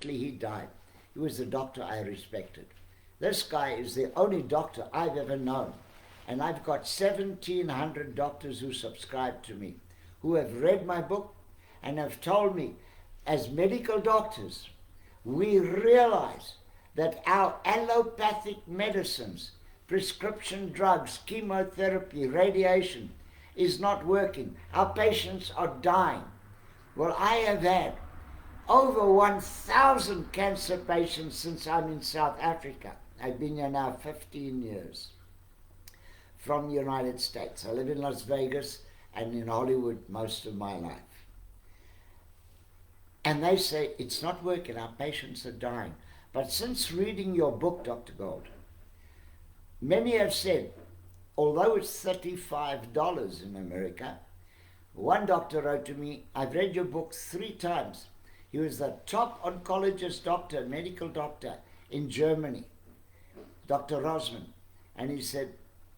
Unfortunately, he died. He was the doctor I respected. This guy is the only doctor I've ever known. And I've got 1,700 doctors who subscribe to me, who have read my book and have told me, as medical doctors, we realize that our allopathic medicines, prescription drugs, chemotherapy, radiation, is not working. Our patients are dying. Well, I have had over 1,000 cancer patients since I'm in South Africa. I've been here now 15 years from the United States. I live in Las Vegas and in Hollywood most of my life. And they say, it's not working, our patients are dying. But since reading your book, Dr. Gold, many have said, although it's $35 in America, one doctor wrote to me, I've read your book 3 times. He was the top oncologist doctor, medical doctor in Germany, Dr. Rosman. And he said,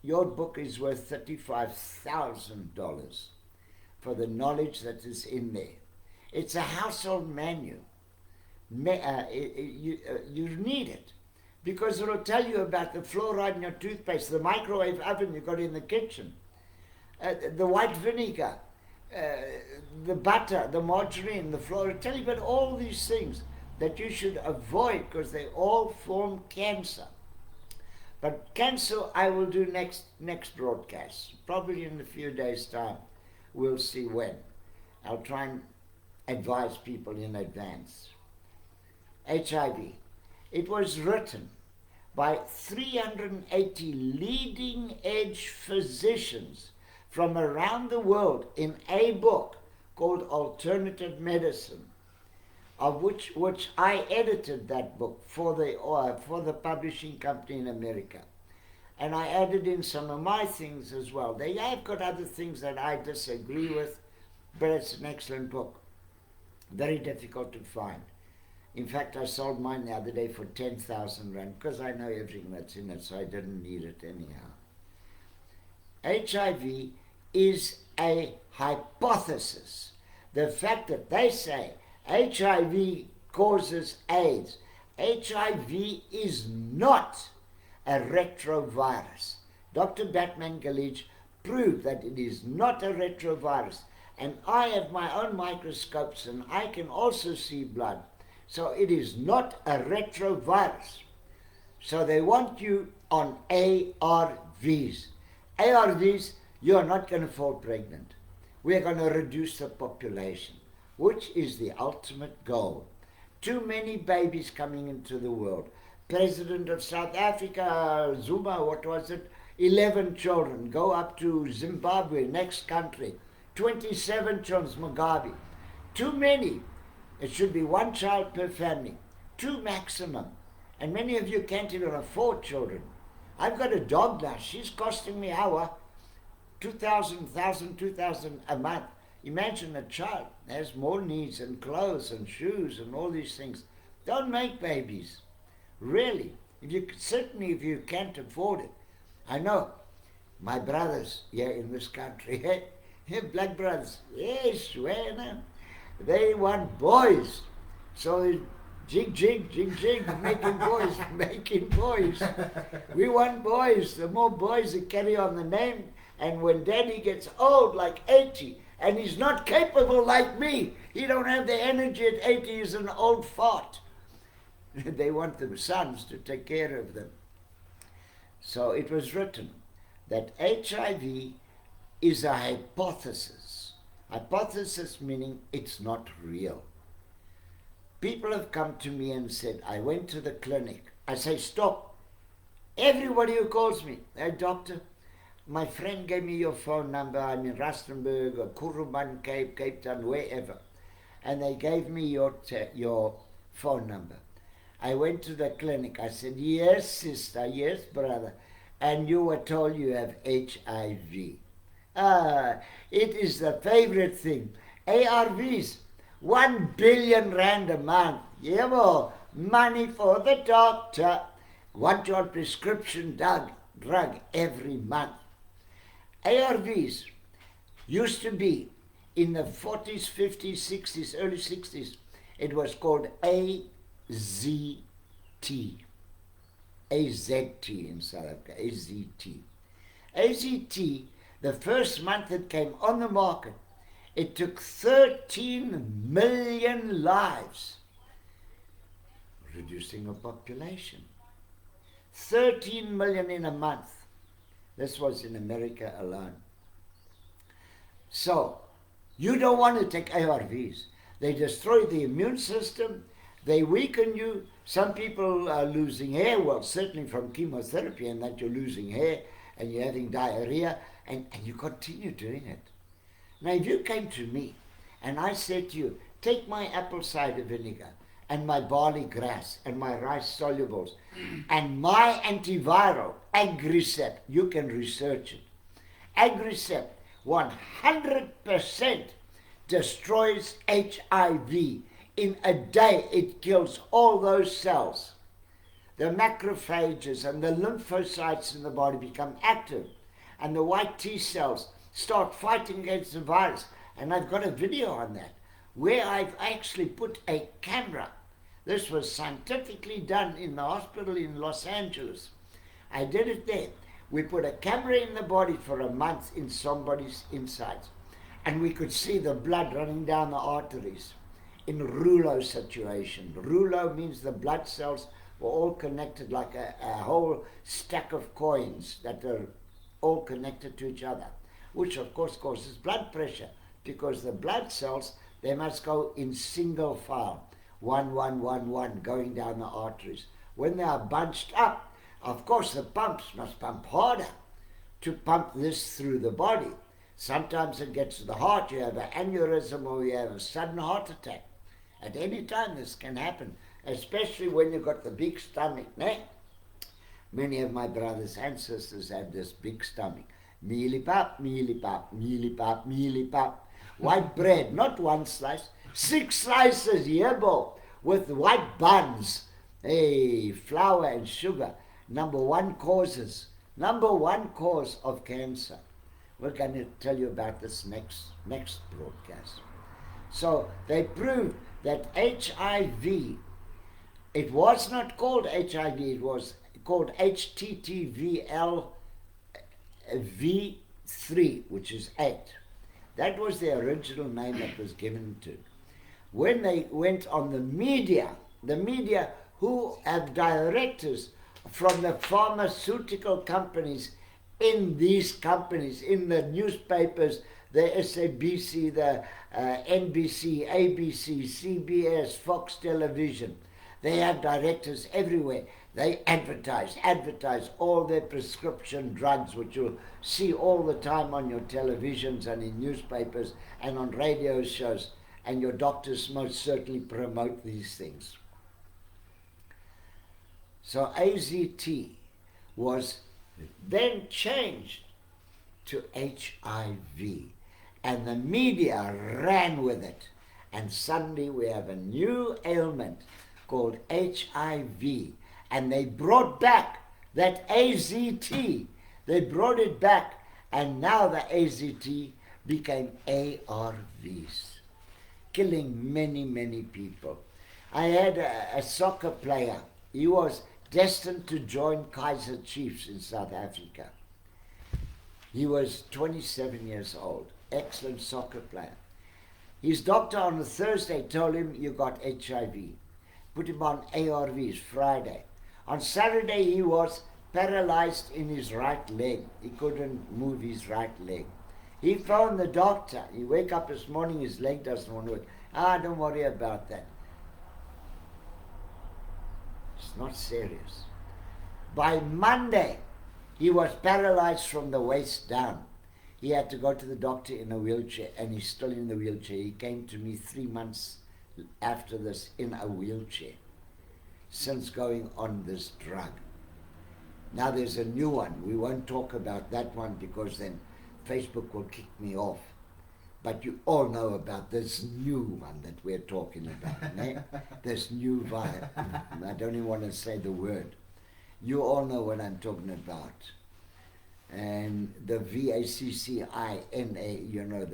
your book is worth $35,000 for the knowledge that is in there. It's a household manual. You need it because it will tell you about the fluoride in your toothpaste, the microwave oven you got in the kitchen, the white vinegar, the butter, the margarine, the flora. It'll tell you about all these things that you should avoid because they all form cancer. But cancer I will do next broadcast, probably in a few days' time. We'll see when. I'll try and advise people in advance. HIV. It was written by 380 leading edge physicians from around the world in a book called Alternative Medicine, of which I edited that book for the publishing company in America. And I added in some of my things as well. They have got other things that I disagree with, but it's an excellent book. Very difficult to find. In fact, I sold mine the other day for 10,000 rand because I know everything that's in it, so I didn't need it anyhow. HIV is a hypothesis. The fact that they say HIV causes AIDS. HIV is not a retrovirus. Dr. Batman Galich proved that it is not a retrovirus. And I have my own microscopes and I can also see blood. So it is not a retrovirus. So they want you on ARVs. ARVs, you are not going to fall pregnant. We are going to reduce the population, which is the ultimate goal. Too many babies coming into the world. President of South Africa, Zuma, 11 children. Go up to Zimbabwe, next country. 27 children, Mugabe. Too many. It should be 1 child per family. 2 maximum. And many of you can't even afford children. I've got a dog now. She's costing me $2,000 a month. Imagine a child has more needs and clothes and shoes and all these things. Don't make babies. Really. Certainly if you can't afford it. I know my brothers here in this country, black brothers, yes, well, they want boys. So jig, making boys. We want boys. The more boys that carry on the name, and when daddy gets old, like 80, and he's not capable like me, he don't have the energy at 80, he's an old fart. They want the sons to take care of them. So it was written that HIV is a hypothesis. Hypothesis meaning it's not real. People have come to me and said, I went to the clinic. I say, stop. Everybody who calls me, hey, doctor, my friend gave me your phone number. I'm in Rustenburg or Kuruman, Cape Town, wherever. And they gave me your phone number. I went to the clinic. I said, yes, sister, yes, brother. And you were told you have HIV. It is the favorite thing. ARVs, 1 billion rand a month. Yeah, well, money for the doctor. Want your prescription drug every month. ARVs used to be in the 40s, 50s, 60s, early 60s. It was called AZT in South Africa, AZT. AZT, the first month it came on the market, it took 13 million lives, reducing the population. 13 million in a month. This was in America alone. So, you don't want to take ARVs. They destroy the immune system. They weaken you. Some people are losing hair, well, certainly from chemotherapy, and that you're losing hair and you're having diarrhea, and you continue doing it. Now, if you came to me and I said to you, take my apple cider vinegar and my barley grass and my rice solubles and my antiviral, Agricept, you can research it. Agricept 100% destroys HIV. In a day, it kills all those cells. The macrophages and the lymphocytes in the body become active, and the white T cells start fighting against the virus. And I've got a video on that, where I've actually put a camera. This was scientifically done in the hospital in Los Angeles. I did it there. We put a camera in the body for a month in somebody's insides, and we could see the blood running down the arteries in rouleau situation. Rouleau means the blood cells were all connected like a whole stack of coins that are all connected to each other, which of course causes blood pressure, because the blood cells, they must go in single file, 1, 1, 1, 1, going down the arteries. When they are bunched up, of course the pumps must pump harder to pump this through the body. Sometimes it gets to the heart, you have an aneurysm or you have a sudden heart attack. At any time this can happen, especially when you've got the big stomach. Many of my brothers and sisters have this big stomach. Mieliepap, mieliepap, mieliepap, mieliepap. White bread, not one slice, 6 slices, yebo, with white buns. Hey, flour and sugar. Number one cause of cancer. We're going to tell you about this next broadcast. So they proved that HIV, it was not called HIV, it was called HTTVLV3, which is 8. That was the original name that was given to it. When they went on the media who have directors from the pharmaceutical companies in these companies, in the newspapers, the SABC, the NBC, ABC, CBS, Fox Television. They have directors everywhere. They advertise all their prescription drugs, which you'll see all the time on your televisions and in newspapers and on radio shows. And your doctors most certainly promote these things. So AZT was then changed to HIV. And the media ran with it. And suddenly we have a new ailment called HIV. And they brought back that AZT. They brought it back. And now the AZT became ARVs, killing many, many people. I had a soccer player. He was destined to join Kaizer Chiefs in South Africa. He was 27 years old. Excellent soccer player. His doctor on a Thursday told him, you got HIV. Put him on ARVs Friday. On Saturday he was paralyzed in his right leg. He couldn't move his right leg. He phoned the doctor. He wake up this morning, his leg doesn't want to work. Don't worry about that. It's not serious. By Monday, he was paralyzed from the waist down. He had to go to the doctor in a wheelchair, and he's still in the wheelchair. He came to me 3 months after this in a wheelchair, since going on this drug. Now there's a new one. We won't talk about that one because then Facebook will kick me off. But you all know about this new one that we're talking about, eh? This new virus. I don't even want to say the word. You all know what I'm talking about. And the VACCINA, you know,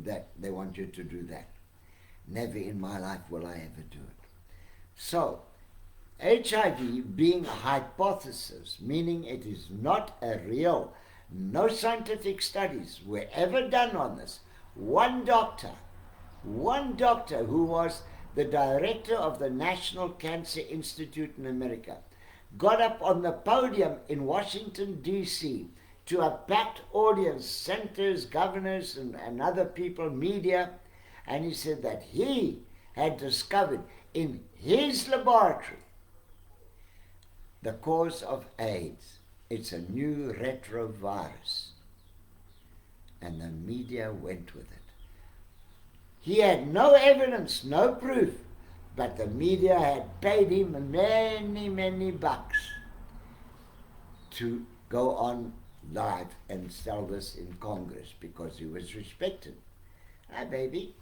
that they want you to do that. Never in my life will I ever do it. So, HIV being a hypothesis, meaning it is not a real, no scientific studies were ever done on this. One doctor who was the director of the National Cancer Institute in America, got up on the podium in Washington, D.C., to a packed audience, senators, governors, and other people, media, and he said that he had discovered in his laboratory the cause of AIDS. It's a new retrovirus. And the media went with it. He had no evidence, no proof, but the media had paid him many, many bucks to go on live and sell this in Congress because he was respected. Hi, baby.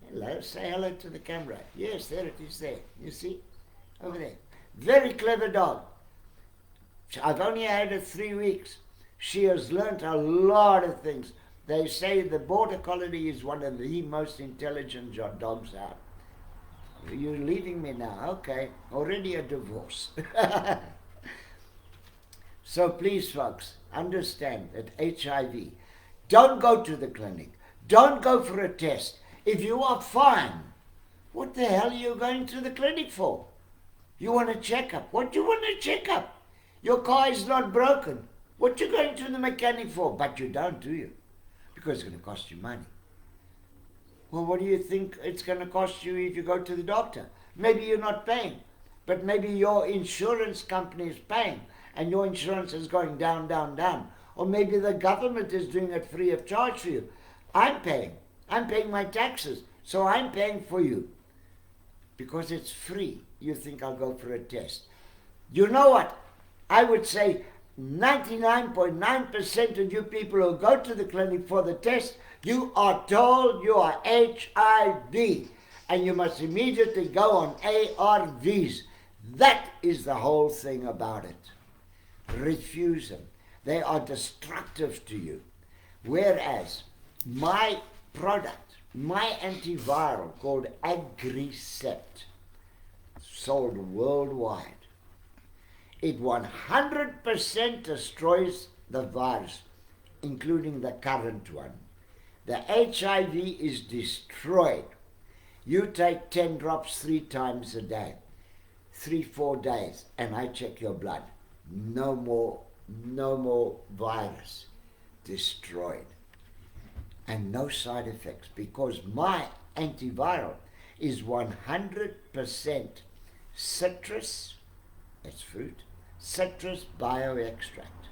Hello. Say hello to the camera. Yes, there it is there. You see? Over there. Very clever dog. I've only had her 3 weeks. She has learnt a lot of things. They say the Border Collie is one of the most intelligent dogs out. You're leaving me now. Okay. Already a divorce. So please, folks, understand that HIV, don't go to the clinic. Don't go for a test. If you are fine, what the hell are you going to the clinic for? You want a checkup. What do you want to check up? Your car is not broken. What you going to the mechanic for? But you don't, do you? Because it's going to cost you money. Well, what do you think it's going to cost you if you go to the doctor? Maybe you're not paying, but maybe your insurance company is paying, and your insurance is going down, down, down. Or maybe the government is doing it free of charge for you. I'm paying. I'm paying my taxes, so I'm paying for you. Because it's free. You think I'll go for a test. You know what? I would say 99.9% of you people who go to the clinic for the test, you are told you are HIV, and you must immediately go on ARVs. That is the whole thing about it. Refuse them. They are destructive to you. Whereas my product, my antiviral called Agricept, sold worldwide. It 100% destroys the virus, including the current one. The HIV is destroyed. You take 10 drops 3 times a day, 3-4 days, and I check your blood. No more virus. Destroyed. And no side effects, because my antiviral is 100% citrus, that's fruit, citrus bioextract.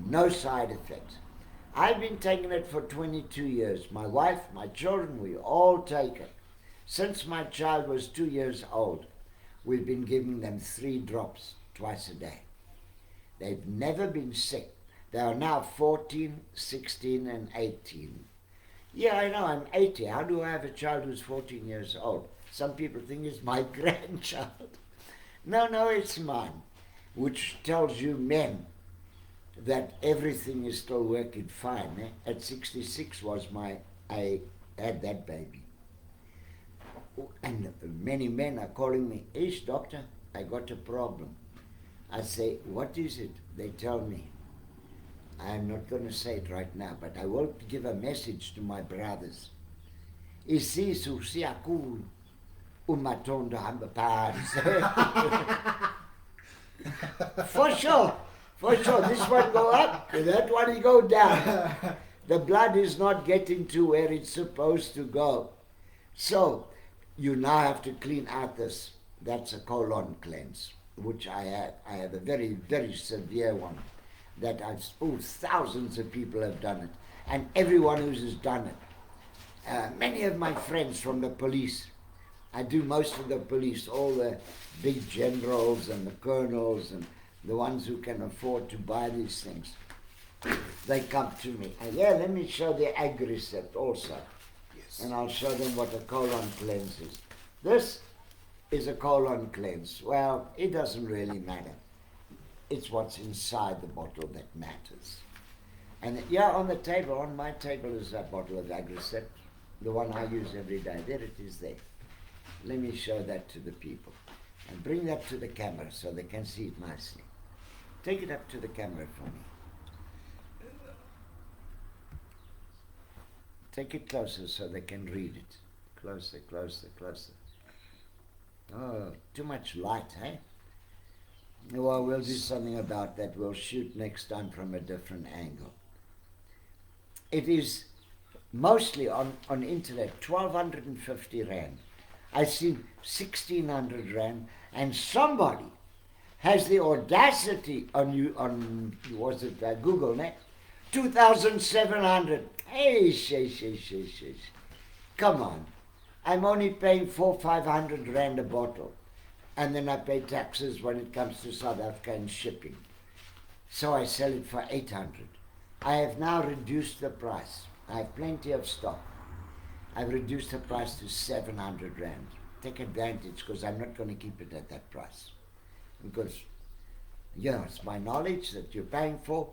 No side effects. I've been taking it for 22 years. My wife, my children, we all take it. Since my child was 2 years old, we've been giving them 3 drops twice a day. They've never been sick. They are now 14, 16, and 18. Yeah, I know, I'm 80. How do I have a child who's 14 years old? Some people think it's my grandchild. No, it's mine. Which tells you men that everything is still working fine. Eh? At 66 I had that baby. And many men are calling me, "Ish, doctor, I got a problem." I say, "What is it?" They tell me. I'm not going to say it right now, but I will give a message to my brothers. Isisu siakulu umatondo hambapars. For sure. This one go up, that one go down. The blood is not getting to where it's supposed to go. So you now have to clean out this. That's a colon cleanse, which I have. I have a very, very severe one. That thousands of people have done it, and everyone who has done it. Many of my friends from the police, I do most of the police, all the big generals and the colonels and the ones who can afford to buy these things, they come to me. Let me show the Agricept also. Yes. And I'll show them what a colon cleanse is. This is a colon cleanse. Well, it doesn't really matter. It's what's inside the bottle that matters. And on the table, on my table is a bottle of Agricept, the one I use every day. There it is there. Let me show that to the people. And bring that to the camera so they can see it nicely. Take it up to the camera for me. Take it closer so they can read it. Closer, closer, closer. Oh, too much light, eh? Well, we'll do something about that. We'll shoot next time from a different angle. It is mostly on internet, 1,250 rand. I've seen 1,600 rand, and somebody has the audacity on was it Google, ne? 2,700. Hey, come on. I'm only paying 500 rand a bottle. And then I pay taxes when it comes to South Africa and shipping. So I sell it for 800. I have now reduced the price. I have plenty of stock. I've reduced the price to 700 rand. Take advantage, because I'm not going to keep it at that price. Because, it's my knowledge that you're paying for.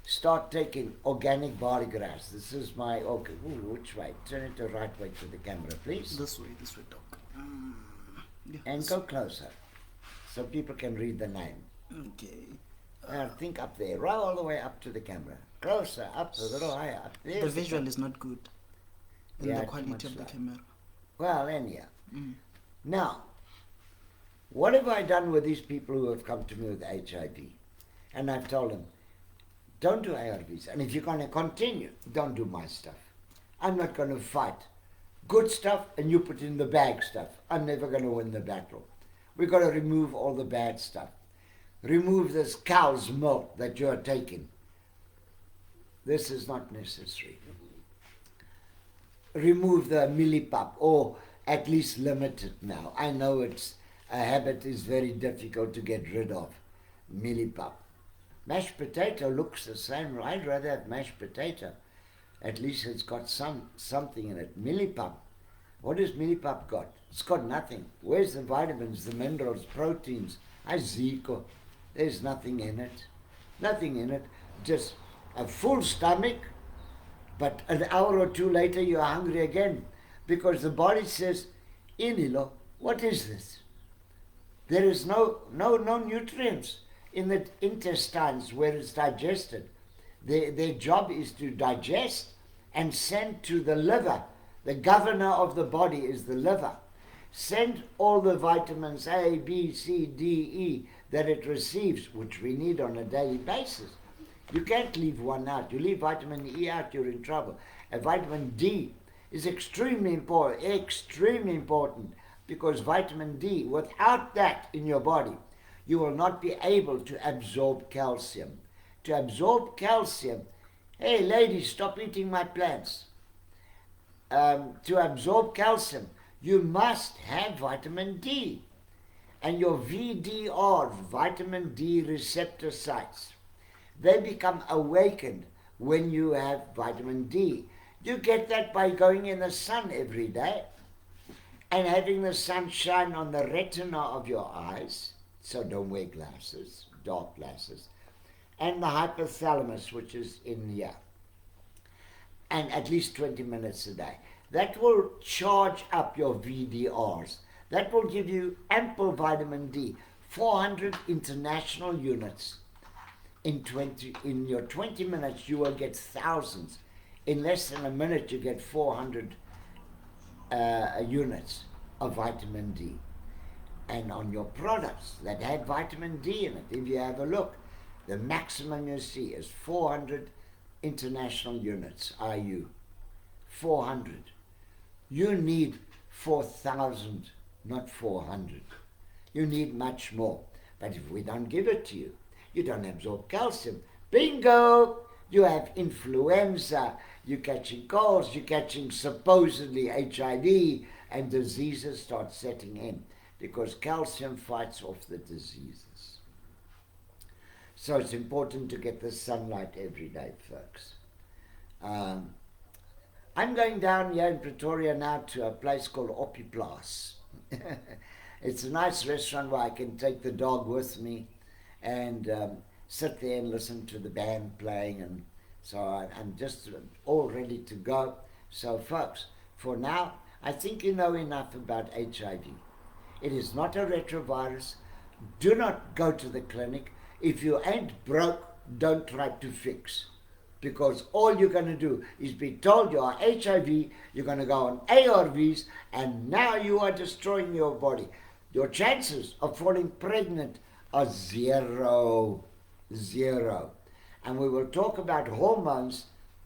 Start taking organic barley grass. This is my, okay, which way? Turn it the right way to the camera, please. This way, Doc. Yeah, and go closer, so people can read the name. Okay. Now think up there, right all the way up to the camera. Closer, up, a little higher, up there. The visual is not good in the quality of the camera. Well, anyhow. Now, what have I done with these people who have come to me with HIV? And I've told them, don't do ARVs. And if you're going to continue, don't do my stuff. I'm not going to fight good stuff and you put in the bad stuff. I'm never going to win the battle. We've got to remove all the bad stuff. Remove this cow's milk that you're taking. This is not necessary. Remove the mieliepap, or at least limit it now. I know it's a habit is very difficult to get rid of. Mieliepap. Mashed potato looks the same. I'd rather have mashed potato. At least it's got something in it. Mieliepap. What has mieliepap got? It's got nothing. Where's the vitamins, the minerals, proteins? Ziko. There's nothing in it. Nothing in it. Just a full stomach, but an hour or two later you're hungry again. Because the body says, Inilo, what is this? There is no nutrients in the intestines where it's digested. Their job is to digest and send to the liver. The governor of the body is the liver. Send all the vitamins A, B, C, D, E that it receives, which we need on a daily basis. You can't leave one out. You leave vitamin E out, you're in trouble. And vitamin D is extremely important, because vitamin D, without that in your body, you will not be able to absorb calcium. To absorb calcium, hey ladies, stop eating my plants. To absorb calcium, you must have vitamin D. And your VDR, vitamin D receptor sites, they become awakened when you have vitamin D. You get that by going in the sun every day and having the sun shine on the retina of your eyes, so don't wear glasses, dark glasses, and the hypothalamus, which is in here, and at least 20 minutes a day. That will charge up your VDRs. That will give you ample vitamin D, 400 international units. In your 20 minutes, you will get thousands. In less than a minute, you get 400 units of vitamin D. And on your products that had vitamin D in it, if you have a look, the maximum you see is 400 international units, IU. 400. You need 4,000, not 400. You need much more. But if we don't give it to you, you don't absorb calcium. Bingo! You have influenza, you're catching colds, you're catching supposedly HIV, and diseases start setting in because calcium fights off the diseases. So it's important to get the sunlight every day, folks. I'm going down here in Pretoria now to a place called Oppiplas. It's a nice restaurant where I can take the dog with me and sit there and listen to the band playing, and so I'm just all ready to go. So folks, for now, I think you know enough about HIV. It is not a retrovirus. Do not go to the clinic. If you ain't broke, don't try to fix. Because all you're going to do is be told you are HIV, you're going to go on ARVs, and now you are destroying your body. Your chances of falling pregnant are zero. Zero. And we will talk about hormones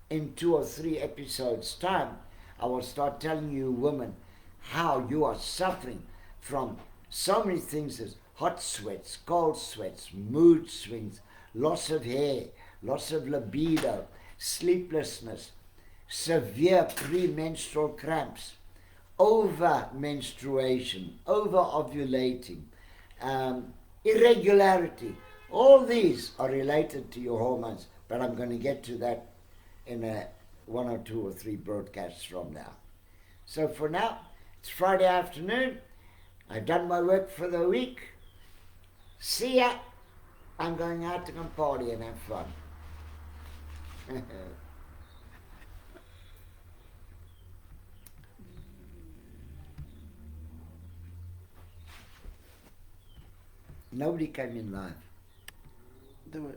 in 2 or 3 episodes' time. I will start telling you women how you are suffering from so many things as hot sweats, cold sweats, mood swings, loss of hair, loss of libido, sleeplessness, severe premenstrual cramps, over-menstruation, over-ovulating, irregularity. All these are related to your hormones, but I'm going to get to that in 1 or 2 or 3 broadcasts from now. So for now, it's Friday afternoon. I've done my work for the week. See ya. I'm going out to come party and have fun. Nobody came in live. There were